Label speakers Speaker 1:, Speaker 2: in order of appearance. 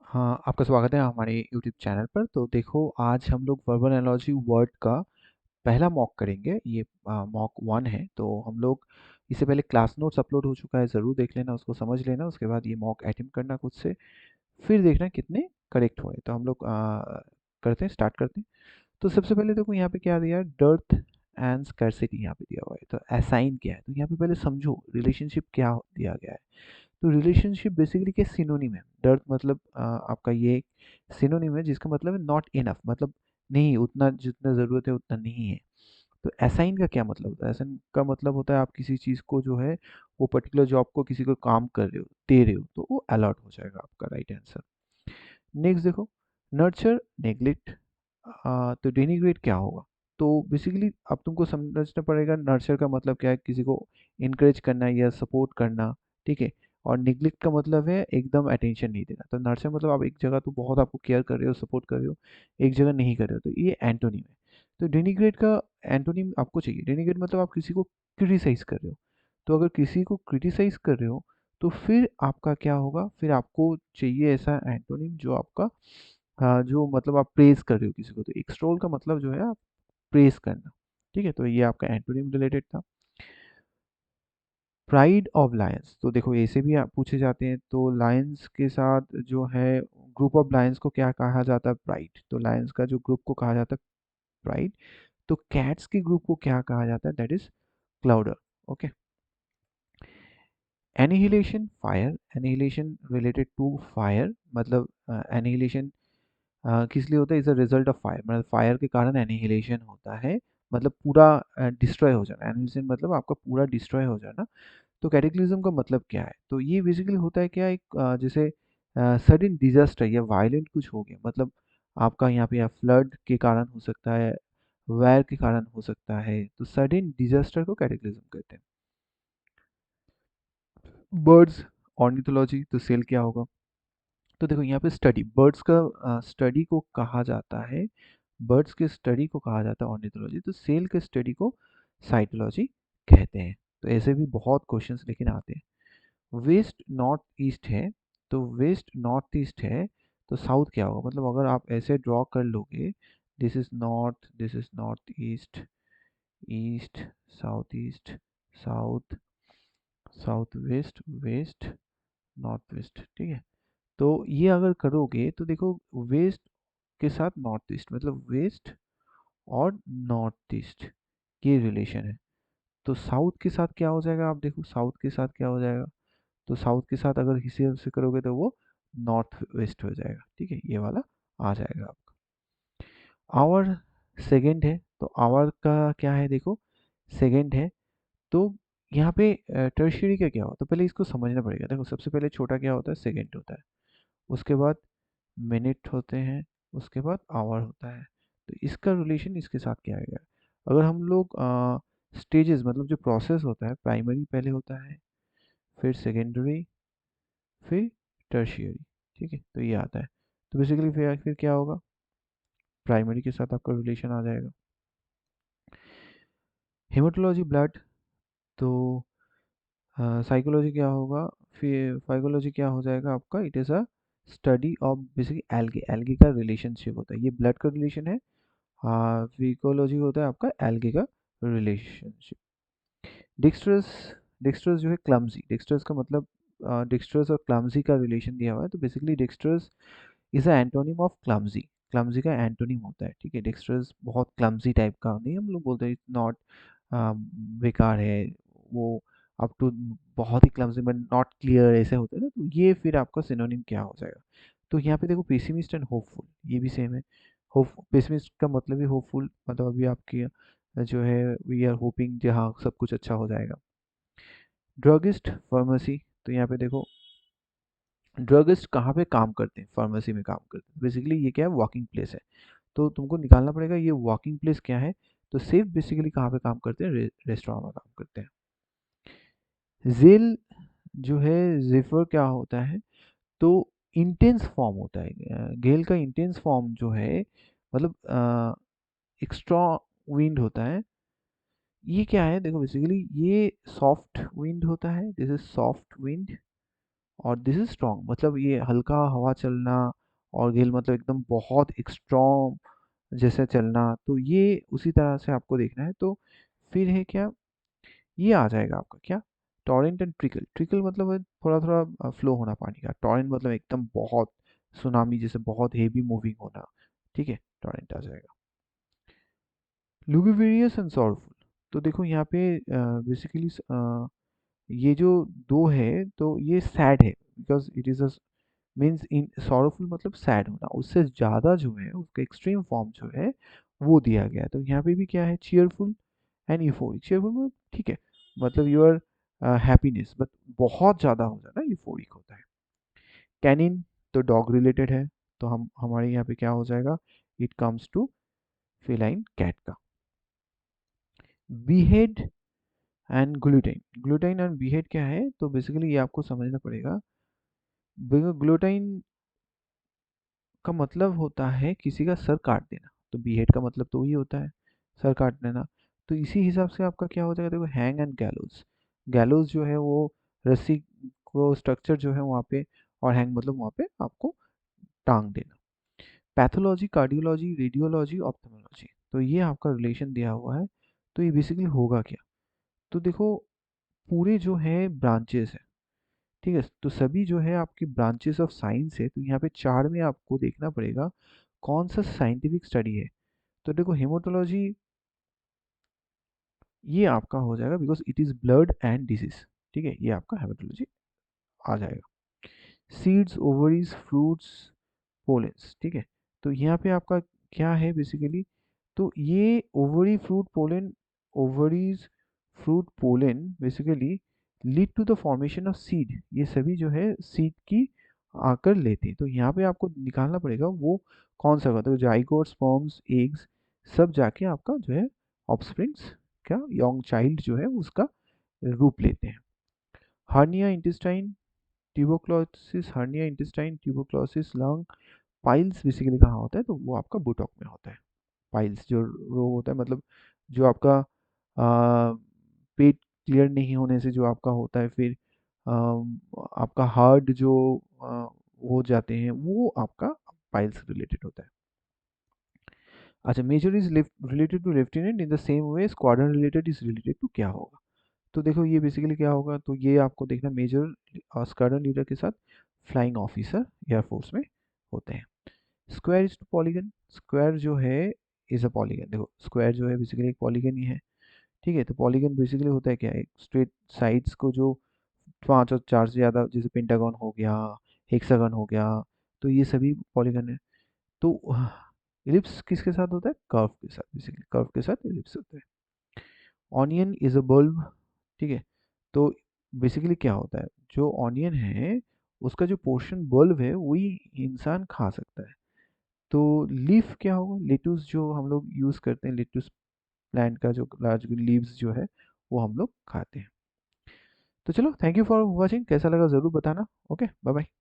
Speaker 1: हाँ, आपका स्वागत है हमारे यूट्यूब चैनल पर। तो देखो, आज हम लोग वर्बल एनालॉजी वर्ड का पहला मॉक करेंगे। ये मॉक 1 है। तो हम लोग इससे पहले क्लास नोट्स अपलोड हो चुका है, ज़रूर देख लेना, उसको समझ लेना। उसके बाद ये मॉक अटेम्प्ट करना खुद से, फिर देखना कितने करेक्ट हुए। तो हम लोग करते हैं, स्टार्ट करते हैं। तो सबसे पहले देखो यहाँ पे क्या दिया है, डर्थ एंड स्कैरसिटी यहाँ पे दिया हुआ है। तो असाइन क्या है, तो यहाँ पे पहले समझो रिलेशनशिप क्या दिया गया है। तो रिलेशनशिप बेसिकली क्या सिनोनिम है। डर्थ मतलब आपका ये सिनोनिम है जिसका मतलब है नॉट इनफ, मतलब नहीं, उतना जितना ज़रूरत है उतना नहीं है। तो असाइन का क्या मतलब होता है, असाइन का मतलब होता है आप किसी चीज़ को जो है वो पर्टिकुलर जॉब को किसी को काम कर रहे हो, दे रहे हो, तो वो अलॉट हो जाएगा आपका राइट आंसर। नेक्स्ट देखो, नर्चर नेग्लेक्ट, तो डेनिग्रेट क्या होगा। तो बेसिकली अब तुमको समझना पड़ेगा नर्चर का मतलब क्या है, किसी को इनकरेज करना या सपोर्ट करना, ठीक है। और निग्लेक्ट का मतलब है एकदम अटेंशन नहीं देना। तो नर्चर मतलब आप एक जगह तो बहुत आपको केयर कर रहे हो, सपोर्ट कर रहे हो, एक जगह नहीं कर रहे हो, तो ये एंटोनिम है। तो डेनिग्रेट का एंटोनिम आपको चाहिए। डेनिग्रेट मतलब आप किसी को क्रिटिसाइज कर रहे हो। तो अगर किसी को क्रिटिसाइज कर रहे हो तो फिर आपका क्या होगा, फिर आपको चाहिए ऐसा एंटोनिम जो आपका जो मतलब आप प्रेज़ कर रहे हो किसी को। तो एक्सटोल का मतलब जो है आप प्रेज़ करना, ठीक है? तो ये आपका एंटोनिम रिलेटेड था। प्राइड ऑफ लायंस, तो देखो ऐसे भी आप पूछे जाते हैं। तो लायंस के साथ जो है ग्रुप ऑफ लायंस को क्या कहा जाता है, प्राइड। तो लायंस का जो ग्रुप को कहा जाता है प्राइड। तो कैट्स के ग्रुप को क्या कहा जाता है, that is clouder. Okay. Annihilation fire, annihilation related to fire, मतलब एनिहिलेशन किस लिए होता है, is a result of fire, मतलब फायर के कारण एनिहिलेशन होता है, मतलब पूरा डिस्ट्रॉय हो जाना। एनिहिलेशन मतलब आपका पूरा डिस्ट्रॉय हो जाना। तो कैटेक्लिज्म का मतलब क्या है, तो ये बेसिकली होता है क्या, एक जैसे सडन डिजास्टर या वायलेंट कुछ हो गया, मतलब आपका यहाँ पे या फ्लड के कारण हो सकता है, वार के कारण हो सकता है। तो सडन डिजास्टर को कैटेक्लिज्म कहते हैं। बर्ड्स ऑर्निथोलॉजी, तो सेल क्या होगा। तो देखो यहाँ पे स्टडी बर्ड्स का स्टडी को कहा जाता है, बर्ड्स के स्टडी को कहा जाता है ऑर्निथोलॉजी। तो सेल के स्टडी को साइटोलॉजी कहते हैं। तो ऐसे भी बहुत क्वेश्चंस लेकिन आते हैं। वेस्ट नॉर्थ ईस्ट है, तो वेस्ट नॉर्थ ईस्ट है, तो साउथ क्या होगा, मतलब अगर आप ऐसे ड्रॉ कर लोगे, this is north east, east, south east, south, south west, west, north west, ठीक है। तो ये अगर करोगे तो देखो वेस्ट के साथ नॉर्थ ईस्ट, मतलब वेस्ट और नॉर्थ ईस्ट ये रिलेशन है। तो साउथ के साथ क्या हो जाएगा, आप देखो साउथ के साथ क्या हो जाएगा। तो साउथ के साथ अगर हिसाब से करोगे तो वो नॉर्थ वेस्ट हो जाएगा, ठीक है, ये वाला आ जाएगा आपका। आवर सेकंड है, तो आवर का क्या है देखो, सेकंड है। तो यहाँ पे टर्शियरी का क्या हो, तो पहले इसको समझना पड़ेगा। देखो सबसे पहले छोटा क्या होता है, सेकंड होता है, उसके बाद मिनट होते हैं, उसके बाद आवर होता है। तो इसका रिलेशन इसके साथ क्या आएगा, अगर हम लोग स्टेजेस मतलब जो प्रोसेस होता है, प्राइमरी पहले होता है, फिर सेकेंडरी, फिर टर्शियरी, ठीक है, तो ये आता है। तो बेसिकली फिर क्या होगा, प्राइमरी के साथ आपका रिलेशन आ जाएगा। हेमाटोलॉजी ब्लड, तो साइकोलॉजी क्या होगा, फिर फाइकोलॉजी क्या हो जाएगा आपका, it is a study of basically algae, algae का रिलेशनशिप होता है, ये ब्लड का रिलेशन है। हाँ, फिकोलॉजी होता है आपका एल्गे का रिलेशनशिप। डिक्सट्रस, डिक्सट्रस जो है क्लमजी, डिक्सट्रस का मतलब डिक्सट्रस और क्लमजी का रिलेशन दिया हुआ है। तो basically dextrous is a antonym of clumsy, clumsy का एंटोनिम होता है, ठीक है। डिक्सट्रस बहुत क्लमजी टाइप का नहीं, हम लोग बोलते हैं नॉट बेकार है वो, अप टू बहुत ही क्लमजी बट नॉट क्लियर, ऐसे होते हैं ना। तो ये फिर आपका सिनोनिम क्या हो जाएगा। तो यहाँ पे देखो पेसिमिस्ट एंड होपफुल, ये भी सेम है। होप, पेसिमिस्ट का मतलब ही होपफुल, मतलब अभी आपकी जो है वी आर होपिंग जहाँ सब कुछ अच्छा हो जाएगा। ड्रगिस्ट फार्मेसी, तो यहाँ पे देखो ड्रगिस्ट कहाँ पे काम करते हैं, फार्मेसी में काम करते हैं। बेसिकली ये क्या है, वॉकिंग प्लेस है। तो तुमको निकालना पड़ेगा ये वॉकिंग प्लेस क्या है। तो सेफ बेसिकली कहाँ पे काम करते हैं, रेस्टोरेंट में काम करते हैं। जेल जो है, जेफर क्या होता है, तो इंटेंस फॉर्म होता है। गेल का इंटेंस फॉर्म जो है, मतलब एक्स्ट्रा विंड होता है। ये क्या है देखो, बेसिकली ये सॉफ्ट विंड होता है, दिस इज सॉफ्ट विंड, और दिस इज स्ट्रॉन्ग, मतलब ये हल्का हवा चलना, और गेल मतलब एकदम बहुत स्ट्रॉन्ग जैसे चलना, तो ये उसी तरह से आपको देखना है। तो फिर है क्या, ये आ जाएगा आपका क्या, टॉरेंट एंड ट्रिकल। ट्रिकल मतलब है थोड़ा थोड़ा फ्लो होना पानी का, टॉरेंट मतलब एकदम बहुत सुनामी जैसे बहुत हेवी मूविंग होना, ठीक है, टॉरेंट आ जाएगा। लुगुबेरियस एंड सॉरफुल, तो देखो यहाँ पे बेसिकली ये जो दो है तो ये सैड है, because it is a means in sorrowful मतलब सैड होना, उससे ज़्यादा जो है उसका एक्सट्रीम फॉर्म जो है वो दिया गया है। तो यहाँ पे भी क्या है, चीयरफुल एंड यूफोरिक। चीयरफुल मतलब ठीक है, मतलब योर हैप्पीनेस, बट बहुत ज़्यादा हो जाना यूफोरिक होता है। कैनिन तो डॉग रिलेटेड है, तो हम हमारे यहाँ पे क्या हो जाएगा, it comes to feline cat का। बीहेड एंड ग्लूटाइन, ग्लूटाइन एंड बीहेड क्या है, तो बेसिकली ये आपको समझना पड़ेगा। ग्लूटाइन का मतलब होता है किसी का सर काट देना, तो बीहेड का मतलब तो वही होता है, सर काट देना। तो इसी हिसाब से आपका क्या हो जाएगा, देखो हैंग एंड गैलोज। गैलोज जो है वो रस्सी को स्ट्रक्चर जो है वहाँ पे, और हैंग मतलब वहाँ पे आपको टांग देना। पैथोलॉजी, कार्डियोलॉजी, रेडियोलॉजी, ऑप्थेमोलॉजी, तो ये आपका रिलेशन दिया हुआ है। तो ये बेसिकली होगा क्या, तो देखो पूरे जो है ब्रांचेस है, ठीक है, तो सभी जो है आपकी ब्रांचेस ऑफ साइंस है, तो यहाँ पे चार में आपको देखना पड़ेगा कौन सा साइंटिफिक स्टडी है। तो देखो हेमाटोलॉजी ये आपका हो जाएगा because it is blood and disease, ठीक है, ये आपका हेमाटोलॉजी आ जाएगा। सीड्स, ओवरीज, फ्रूट्स, पोलेंस, ठीक है, तो यहाँ पे आपका क्या है बेसिकली, तो ये ovary fruit pollen, ovaries fruit pollen basically lead to the formation of seed, ये सभी जो है सीड की आकर लेते हैं। तो यहाँ पे आपको निकालना पड़ेगा वो कौन सा होगा, तो जाइगोट, स्पर्म्स, एग्स, सब जाके आपका जो है ऑफस्प्रिंग्स क्या, यंग चाइल्ड जो है उसका रूप लेते हैं। Hernia intestine, tuberculosis, hernia intestine, tuberculosis lung, piles basically कहाँ होता है, तो वो आपका बुटॉक में होता है। पाइल्स जो रोग होता है, मतलब जो आपका पेट क्लियर नहीं होने से जो आपका होता है, फिर आपका हार्ट जो हो जाते हैं, वो आपका पाइल्स रिलेटेड होता है। अच्छा, major is related to lieutenant in the same way squadron related is related to क्या होगा, तो देखो ये बेसिकली क्या होगा, तो ये आपको देखना मेजर स्क्वाड्रन लीडर के साथ फ्लाइंग ऑफिसर एयरफोर्स में होते हैं। Square is to polygon, square जो है इज अ पॉलीगन, देखो स्क्वायर जो है बेसिकली एक पॉलीगन ही है, ठीक है, तो पॉलीगन बेसिकली होता है क्या, एक स्ट्रेट साइड्स को जो पांच और चार से ज़्यादा, जैसे पेंटागन हो गया, हेक्सागन हो गया, तो ये सभी पॉलीगन है। तो इलिप्स किसके साथ होता है, कर्व के साथ, बेसिकली कर्व के साथ इलिप्स होता है। ऑनियन इज अ बल्ब, ठीक है, तो बेसिकली क्या होता है, जो ऑनियन है उसका जो पोर्शन बल्ब है वही इंसान खा सकता है। तो लीफ क्या होगा, लेटुस जो हम लोग यूज़ करते हैं, लेटुस प्लांट का जो लार्ज लीव्स जो है वो हम लोग खाते हैं। तो चलो, थैंक यू फॉर वॉचिंग, कैसा लगा ज़रूर बताना। Okay, bye bye.